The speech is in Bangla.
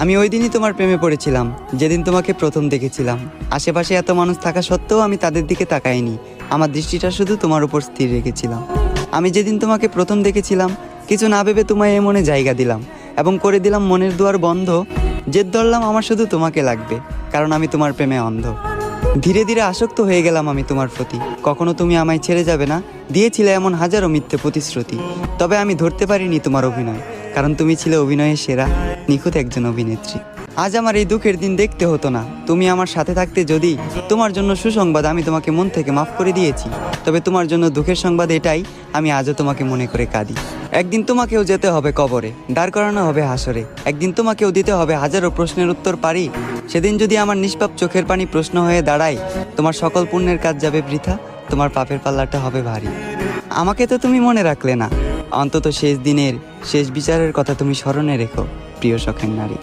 আমি ওই দিনই তোমার প্রেমে পড়েছিলাম, যেদিন তোমাকে প্রথম দেখেছিলাম। আশেপাশে এত মানুষ থাকা সত্ত্বেও আমি তাদের দিকে তাকাইনি, আমার দৃষ্টিটা শুধু তোমার উপর স্থির রেখেছিলাম। আমি যেদিন তোমাকে প্রথম দেখেছিলাম, কিছু না ভেবে তোমায় এ মনে জায়গা দিলাম এবং করে দিলাম মনের দুয়ার বন্ধ। জেদ ধরলাম আমার শুধু তোমাকে লাগবে, কারণ আমি তোমার প্রেমে অন্ধ। ধীরে ধীরে আসক্ত হয়ে গেলাম আমি তোমার প্রতি। কখনো তুমি আমায় ছেড়ে যাবে না দিয়েছিলে এমন হাজারো মিথ্যে প্রতিশ্রুতি। তবে আমি ধরতে পারিনি তোমার অভিনয়, কারণ তুমি ছিলে অভিনয়ের সেরা, নিখুঁত একজন অভিনেত্রী। আজ আমার এই দুঃখের দিন দেখতে হতো না, তুমি আমার সাথে থাকতে। যদি তোমার জন্য সুসংবাদ, আমি তোমাকে মন থেকে মাফ করে দিয়েছি। তবে তোমার জন্য দুঃখের সংবাদ এটাই, আমি আজও তোমাকে মনে করে কাঁদি। একদিন তোমাকেও যেতে হবে কবরে, দাঁড় করানো হবে হাসরে। একদিন তোমাকেও দিতে হবে হাজারো প্রশ্নের উত্তর পারি। সেদিন যদি আমার নিষ্পাপ চোখের পানি প্রশ্ন হয়ে দাঁড়ায়, তোমার সকল পুণ্যের কাজ যাবে বৃথা, তোমার পাপের পাল্লাটা হবে ভারী। আমাকে তো তুমি মনে রাখলে না, অন্তত শেষ দিনের শেষ বিচারের কথা তুমি স্মরণে রেখো, প্রিয় শখের নারী।